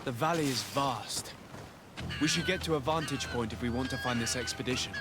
The valley is vast. We should get to a vantage point if we want to find this expedition.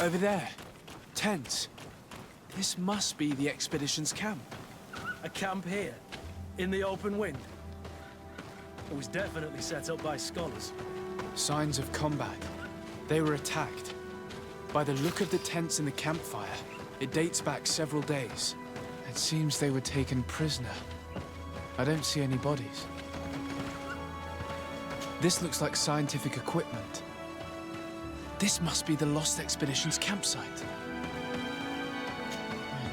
Over there. Tents. This must be the expedition's camp. A camp here? In the open wind? It was definitely set up by scholars. Signs of combat. They were attacked. By the look of the tents in the campfire, it dates back several days. It seems they were taken prisoner. I don't see any bodies. This looks like scientific equipment. This must be the Lost Expedition's campsite.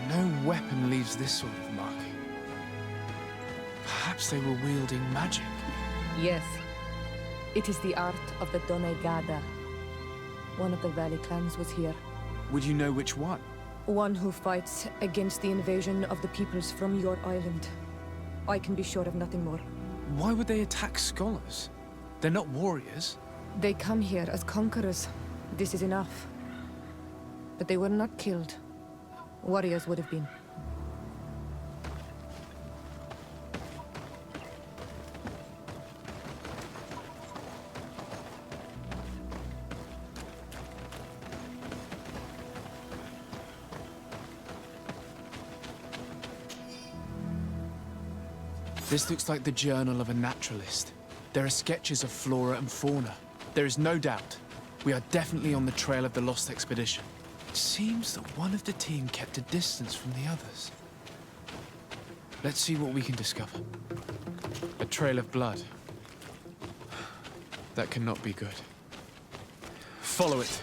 No weapon leaves this sort of marking. Perhaps they were wielding magic. Yes. It is the art of the Donegada. One of the valley clans was here. Would you know which one? One who fights against the invasion of the peoples from your island. I can be sure of nothing more. Why would they attack scholars? They're not warriors. They come here as conquerors. This is enough. But they were not killed. Warriors would have been. This looks like the journal of a naturalist. There are sketches of flora and fauna. There is no doubt. We are definitely on the trail of the Lost Expedition. It seems that one of the team kept a distance from the others. Let's see what we can discover. A trail of blood. That cannot be good. Follow it.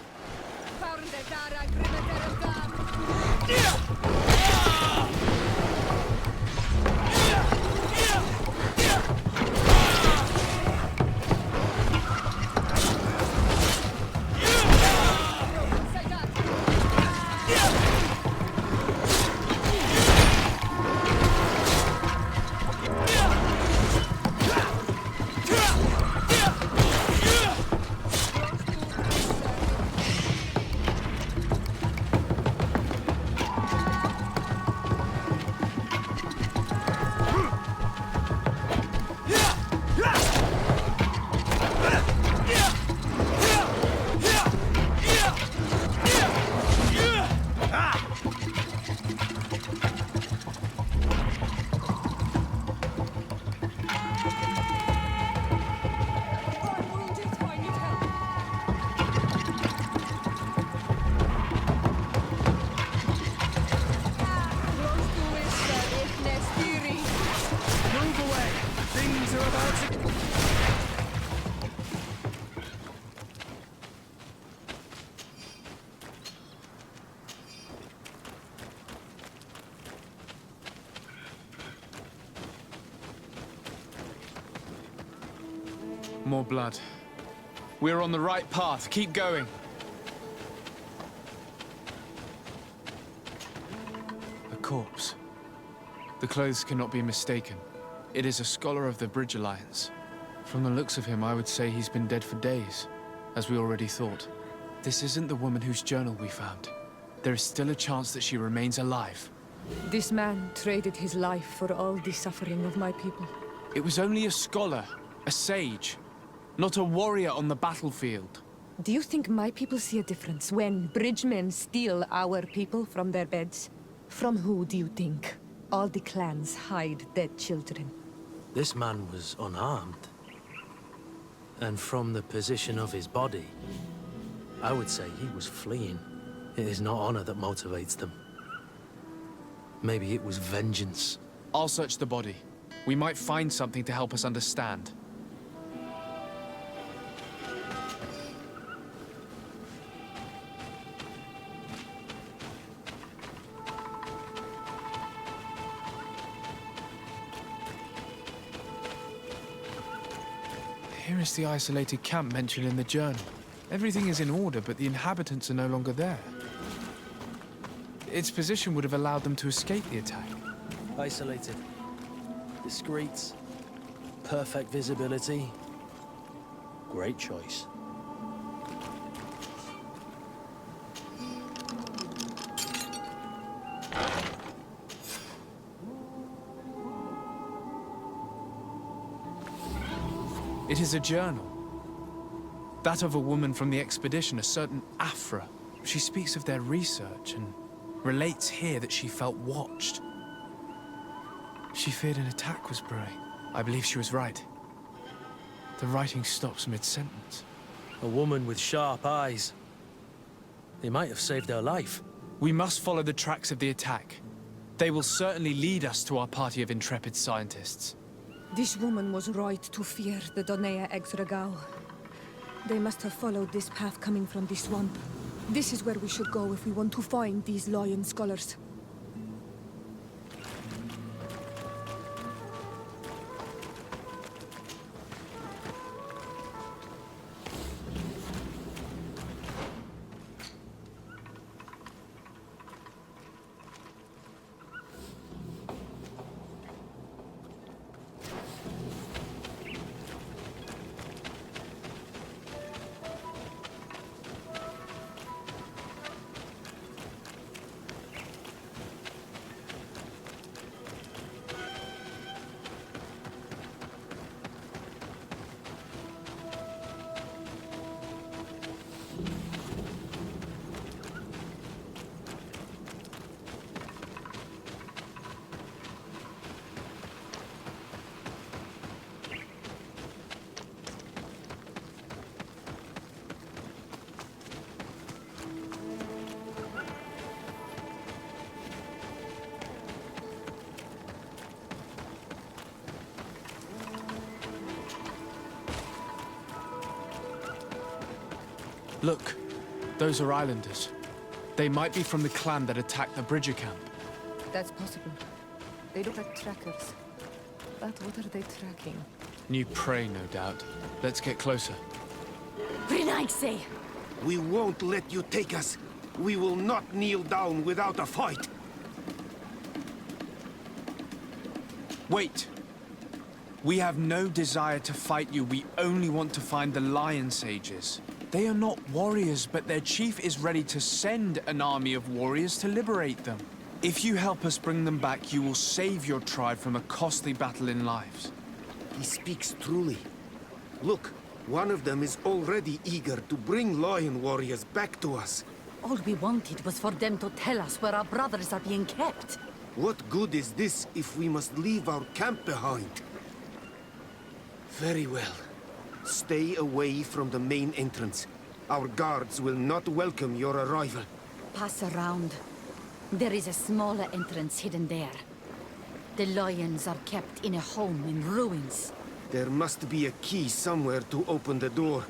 More blood. We're on the right path. Keep going. A corpse. The clothes cannot be mistaken. It is a scholar of the Bridge Alliance. From the looks of him, I would say he's been dead for days, as we already thought. This isn't the woman whose journal we found. There is still a chance that she remains alive. This man traded his life for all the suffering of my people. It was only a scholar, a sage, not a warrior on the battlefield. Do you think my people see a difference when bridgemen steal our people from their beds? From who do you think all the clans hide dead children? This man was unarmed. And from the position of his body, I would say he was fleeing. It is not honor that motivates them. Maybe it was vengeance. I'll search the body. We might find something to help us understand. Here is the isolated camp mentioned in the journal. Everything is in order, but the inhabitants are no longer there. Its position would have allowed them to escape the attack. Isolated. Discreet. Perfect visibility. Great choice. It is a journal. That of a woman from the expedition, a certain Afra. She speaks of their research and relates here that she felt watched. She feared an attack was brewing. I believe she was right. The writing stops mid-sentence. A woman with sharp eyes. They might have saved her life. We must follow the tracks of the attack. They will certainly lead us to our party of intrepid scientists. This woman was right to fear the Donea Exregao. They must have followed this path coming from the swamp. This is where we should go if we want to find these lion scholars. Look, those are islanders. They might be from the clan that attacked the Bridger camp. That's possible. They look like trackers. But what are they tracking? New prey, no doubt. Let's get closer. Renaigse! We won't let you take us. We will not kneel down without a fight. Wait! We have no desire to fight you. We only want to find the Lion Sages. They are not warriors, but their chief is ready to send an army of warriors to liberate them. If you help us bring them back, you will save your tribe from a costly battle in lives. He speaks truly. Look, one of them is already eager to bring lion warriors back to us. All we wanted was for them to tell us where our brothers are being kept. What good is this if we must leave our camp behind? Very well. Stay away from the main entrance. Our guards will not welcome your arrival. Pass around. There is a smaller entrance hidden there. The lions are kept in a home in ruins. There must be a key somewhere to open the door,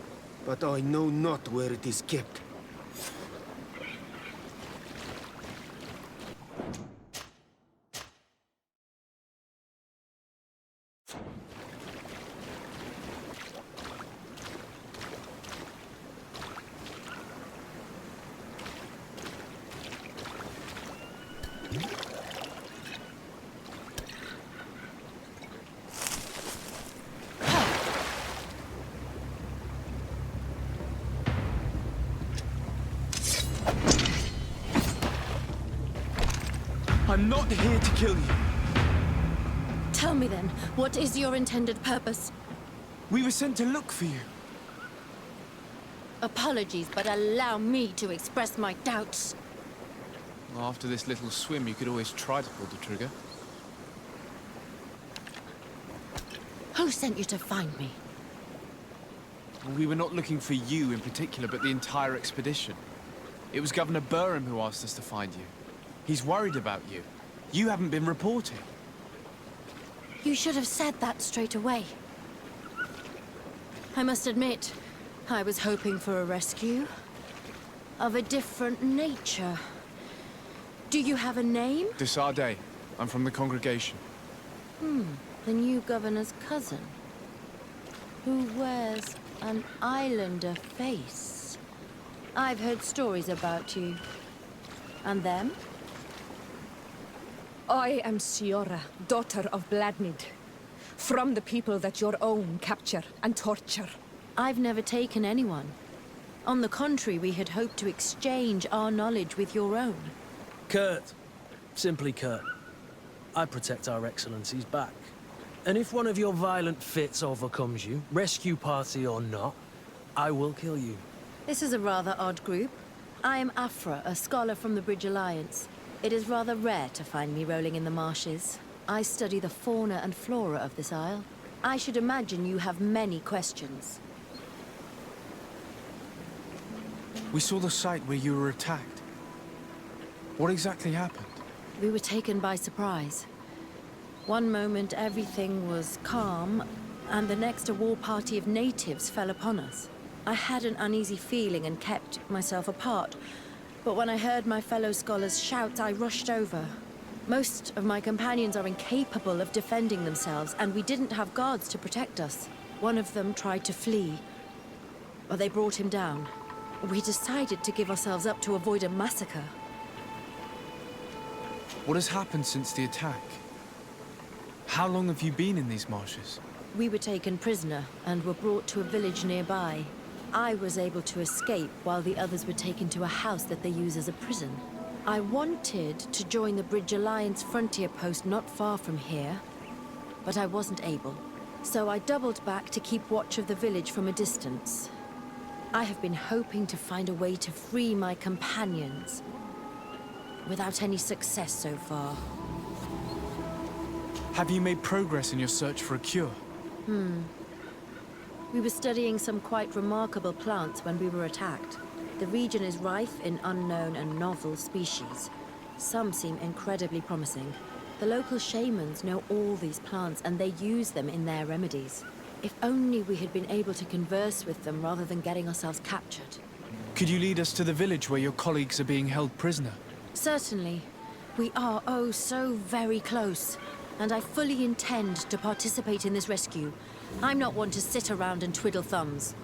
but I know not where it is kept. I'm not here to kill you. Tell me then, what is your intended purpose? We were sent to look for you. Apologies, but allow me to express my doubts. After this little swim, you could always try to pull the trigger. Who sent you to find me? We were not looking for you in particular, but the entire expedition. It was Governor Burham who asked us to find you. He's worried about you. You haven't been reporting. You should have said that straight away. I must admit, I was hoping for a rescue. Of a different nature. Do you have a name? Desarde. I'm from the congregation. The new governor's cousin. Who wears an islander face. I've heard stories about you. And them? I am Siora, daughter of Bladnid. From the people that your own capture and torture. I've never taken anyone. On the contrary, we had hoped to exchange our knowledge with your own. Kurt. Simply Kurt. I protect our excellencies back. And if one of your violent fits overcomes you, rescue party or not, I will kill you. This is a rather odd group. I am Afra, a scholar from the Bridge Alliance. It is rather rare to find me rolling in the marshes. I study the fauna and flora of this isle. I should imagine you have many questions. We saw the site where you were attacked. What exactly happened? We were taken by surprise. One moment everything was calm, and the next a war party of natives fell upon us. I had an uneasy feeling and kept myself apart, but when I heard my fellow scholars shout, I rushed over. Most of my companions are incapable of defending themselves, and we didn't have guards to protect us. One of them tried to flee, but they brought him down. We decided to give ourselves up to avoid a massacre. What has happened since the attack? How long have you been in these marshes? We were taken prisoner and were brought to a village nearby. I was able to escape while the others were taken to a house that they use as a prison. I wanted to join the Bridge Alliance frontier post not far from here, but I wasn't able. So I doubled back to keep watch of the village from a distance. I have been hoping to find a way to free my companions, without any success so far. Have you made progress in your search for a cure? We were studying some quite remarkable plants when we were attacked. The region is rife in unknown and novel species. Some seem incredibly promising. The local shamans know all these plants and they use them in their remedies. If only we had been able to converse with them rather than getting ourselves captured. Could you lead us to the village where your colleagues are being held prisoner? Certainly. We are oh so very close. And I fully intend to participate in this rescue. I'm not one to sit around and twiddle thumbs.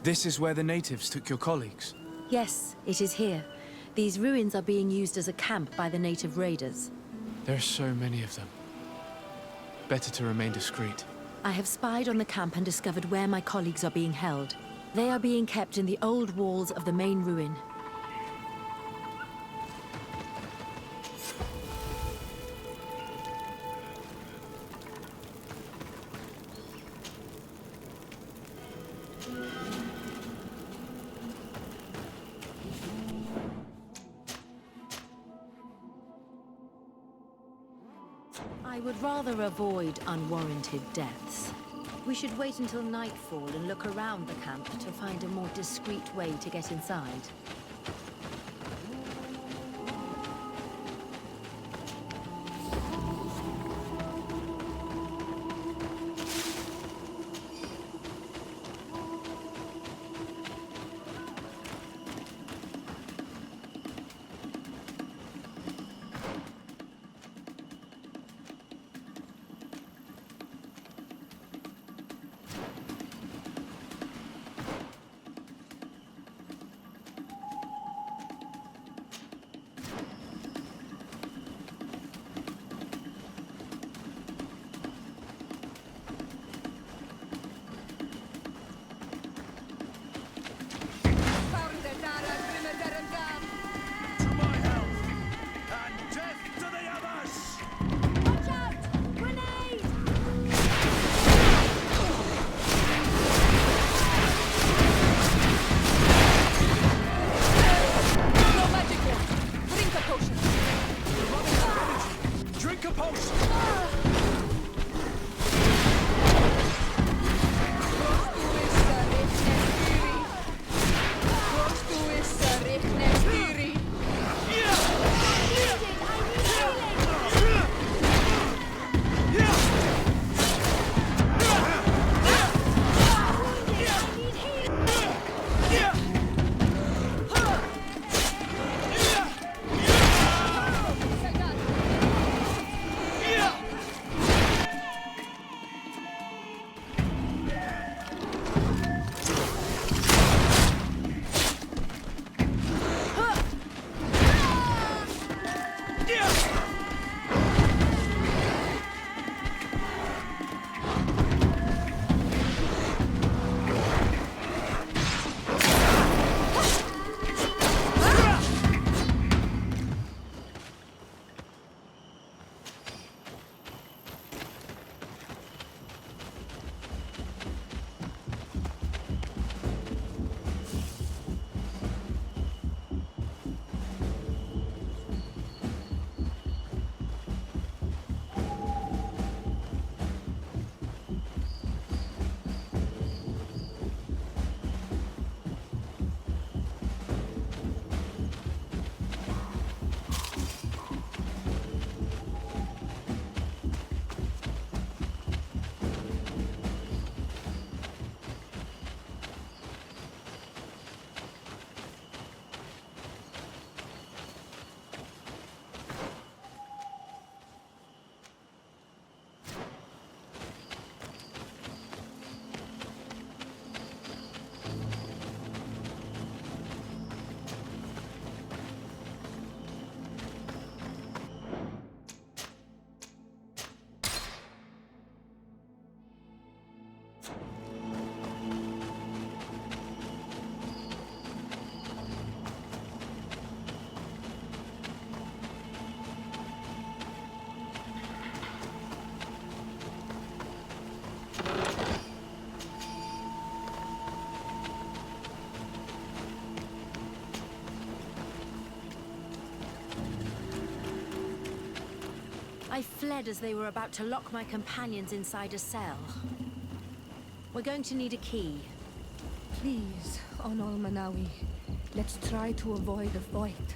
This is where the natives took your colleagues. Yes, it is here. These ruins are being used as a camp by the native raiders. There are so many of them. Better to remain discreet. I have spied on the camp and discovered where my colleagues are being held. They are being kept in the old walls of the main ruin. I would rather avoid unwarranted deaths. We should wait until nightfall and look around the camp to find a more discreet way to get inside. I fled as they were about to lock my companions inside a cell. We're going to need a key. Please, Onol Manawi, let's try to avoid a fight.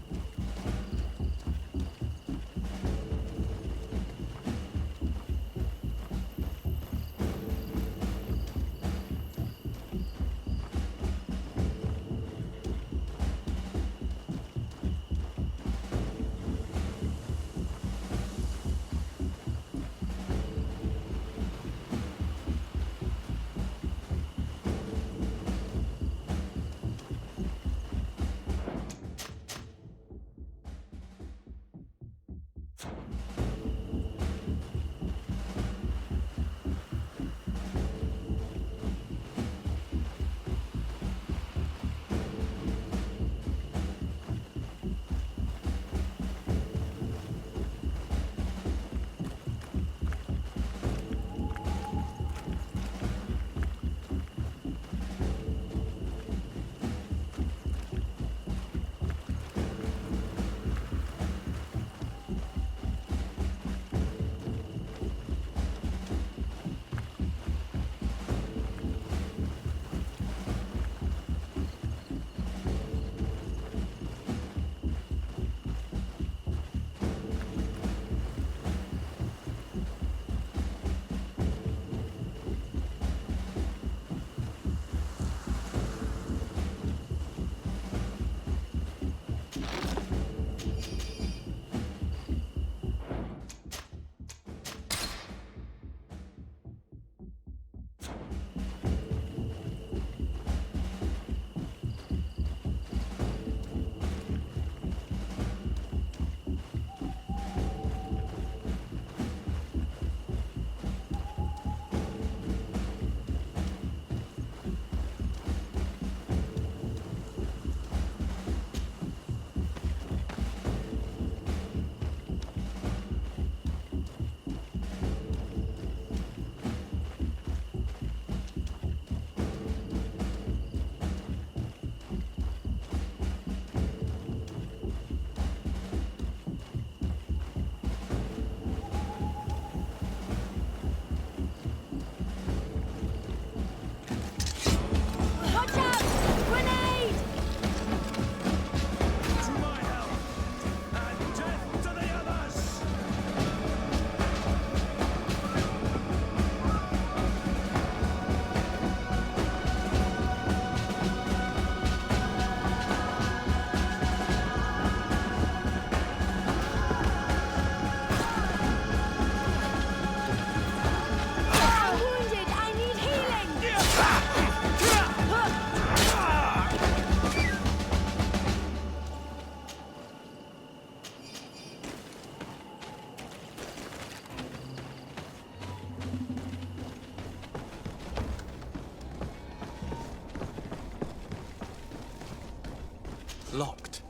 locked.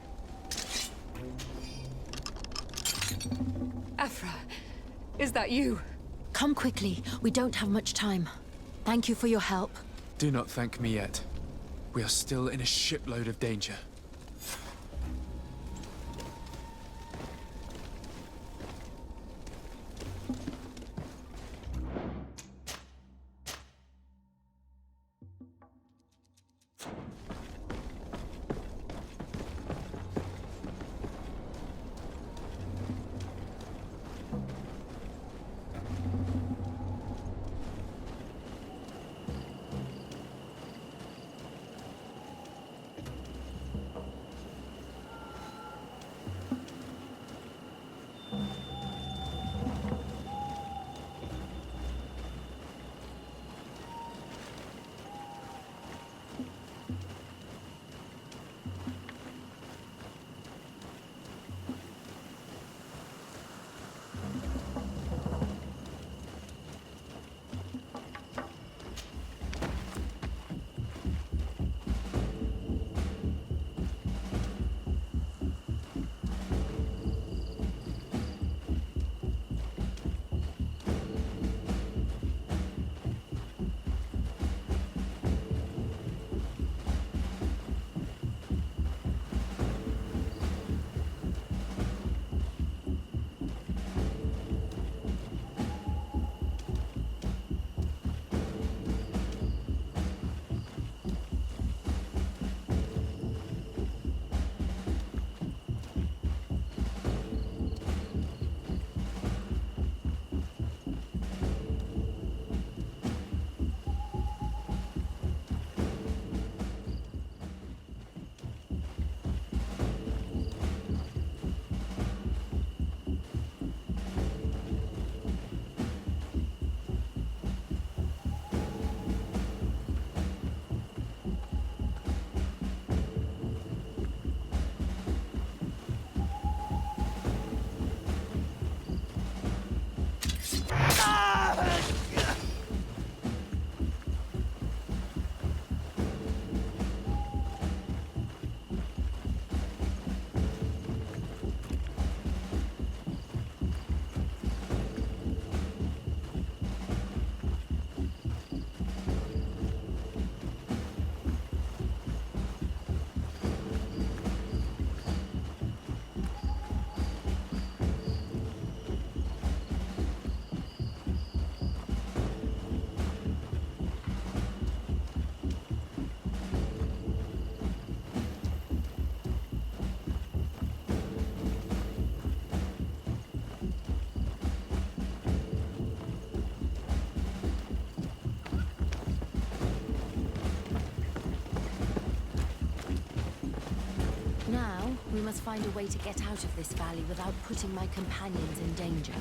Afra, is that you? Come quickly. We don't have much time. Thank you for your help. Do not thank me yet. We are still in a shipload of danger. Now, we must find a way to get out of this valley without putting my companions in danger.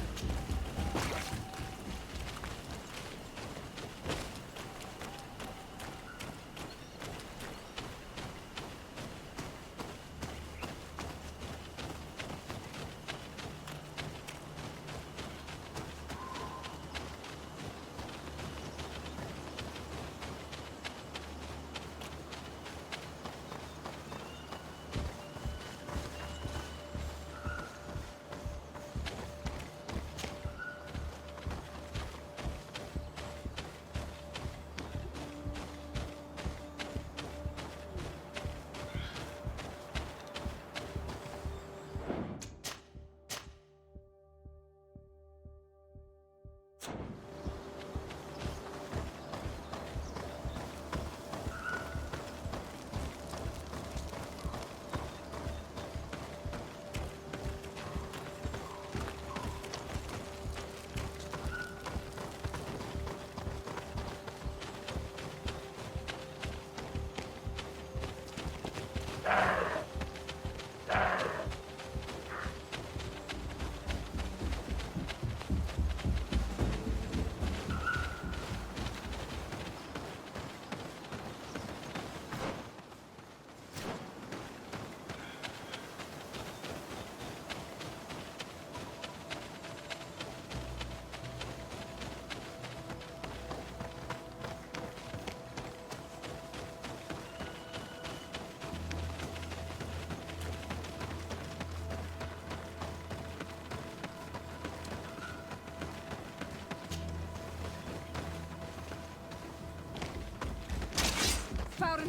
To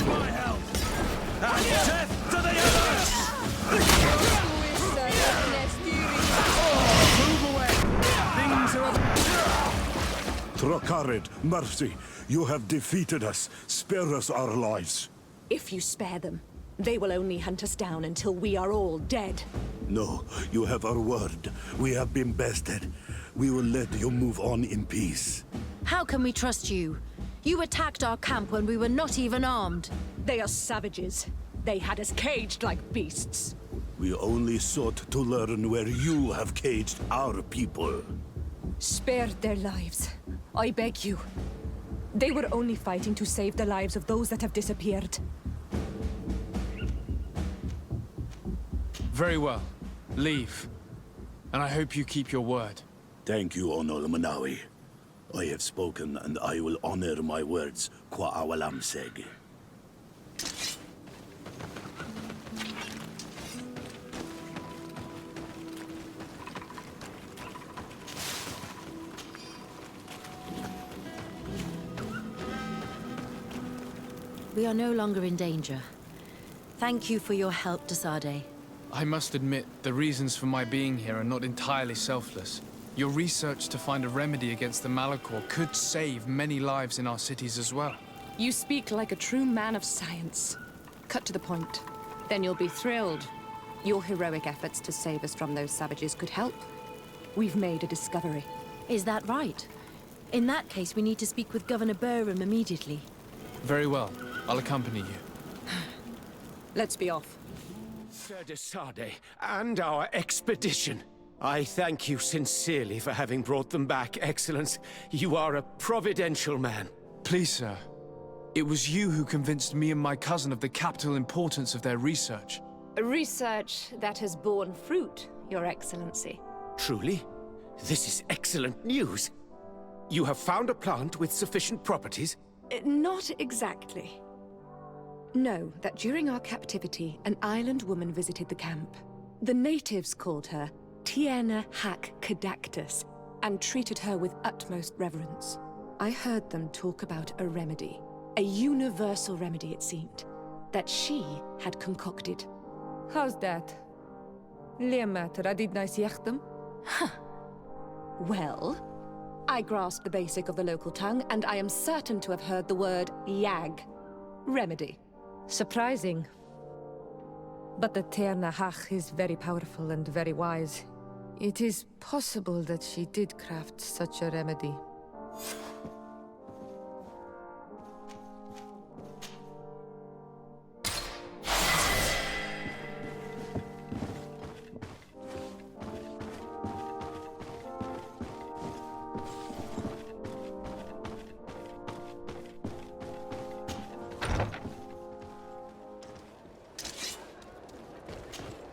my help! And death to the others! Move away! Things are... Trakarid, mercy, you have defeated us. Spare us our lives. If you spare them, they will only hunt us down until we are all dead. No, you have our word. We have been bested. We will let you move on in peace. How can we trust you? You attacked our camp when we were not even armed. They are savages. They had us caged like beasts. We only sought to learn where you have caged our people. Spare their lives. I beg you. They were only fighting to save the lives of those that have disappeared. Very well. Leave. And I hope you keep your word. Thank you, Onol Manawi. I have spoken, and I will honor my words, Kwa awalam seg. We are no longer in danger. Thank you for your help, Desade. I must admit, the reasons for my being here are not entirely selfless. Your research to find a remedy against the Malachor could save many lives in our cities as well. You speak like a true man of science. Cut to the point. Then you'll be thrilled. Your heroic efforts to save us from those savages could help. We've made a discovery. Is that right? In that case, we need to speak with Governor Burham immediately. Very well. I'll accompany you. Let's be off. Sir Desade, and our expedition. I thank you sincerely for having brought them back, Excellence. You are a providential man. Please, sir. It was you who convinced me and my cousin of the capital importance of their research. Research that has borne fruit, Your Excellency. Truly? This is excellent news. You have found a plant with sufficient properties? Not exactly. Know that during our captivity, an island woman visited the camp. The natives called her Tiena Hack Cadactus and treated her with utmost reverence. I heard them talk about a remedy, a universal remedy it seemed, that she had concocted. How's that? Leamat radid nice yachtem? Well, I grasp the basic of the local tongue, and I am certain to have heard the word yag. Remedy. Surprising. But the Terna Hach is very powerful and very wise. It is possible that she did craft such a remedy.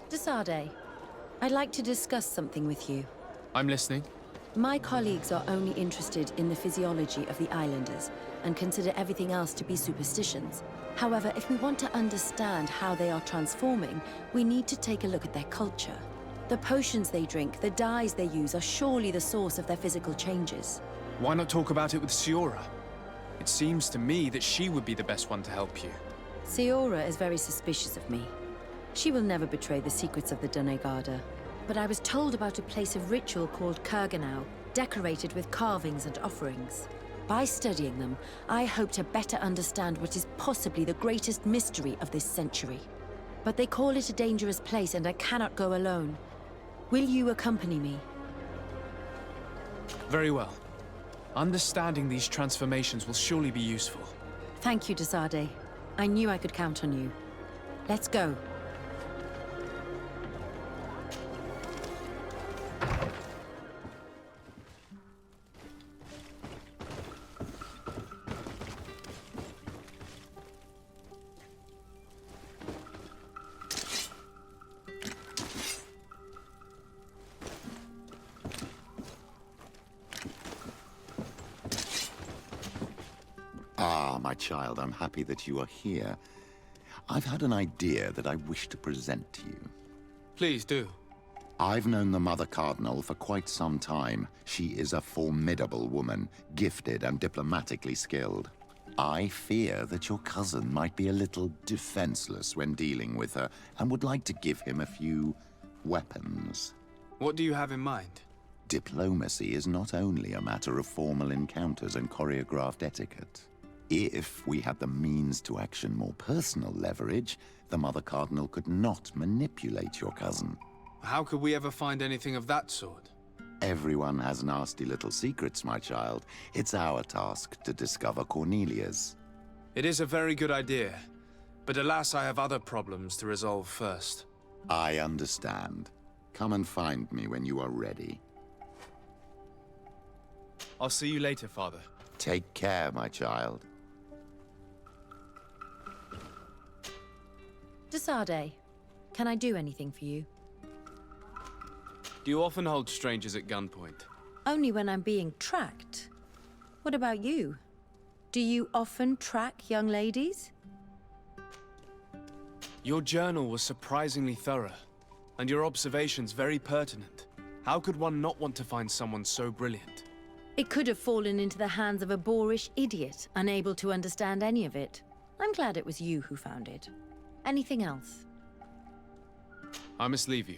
Desade, I'd like to discuss something with you. I'm listening. My colleagues are only interested in the physiology of the islanders and consider everything else to be superstitions. However, if we want to understand how they are transforming, we need to take a look at their culture. The potions they drink, the dyes they use are surely the source of their physical changes. Why not talk about it with Siora? It seems to me that she would be the best one to help you. Siora is very suspicious of me. She will never betray the secrets of the Doneigada. But I was told about a place of ritual called Kurganau, decorated with carvings and offerings. By studying them, I hope to better understand what is possibly the greatest mystery of this century. But they call it a dangerous place and I cannot go alone. Will you accompany me? Very well. Understanding these transformations will surely be useful. Thank you, Desade. I knew I could count on you. Let's go. Ah, my child, I'm happy that you are here. I've had an idea that I wish to present to you. Please do. I've known the Mother Cardinal for quite some time. She is a formidable woman, gifted and diplomatically skilled. I fear that your cousin might be a little defenseless when dealing with her, and would like to give him a few weapons. What do you have in mind? Diplomacy is not only a matter of formal encounters and choreographed etiquette. If we had the means to action more personal leverage, the Mother Cardinal could not manipulate your cousin. How could we ever find anything of that sort? Everyone has nasty little secrets, my child. It's our task to discover Cornelia's. It is a very good idea, but alas, I have other problems to resolve first. I understand. Come and find me when you are ready. I'll see you later, Father. Take care, my child. Desade, can I do anything for you? Do you often hold strangers at gunpoint? Only when I'm being tracked. What about you? Do you often track young ladies? Your journal was surprisingly thorough, and your observations very pertinent. How could one not want to find someone so brilliant? It could have fallen into the hands of a boorish idiot, unable to understand any of it. I'm glad it was you who found it. Anything else? I must leave you.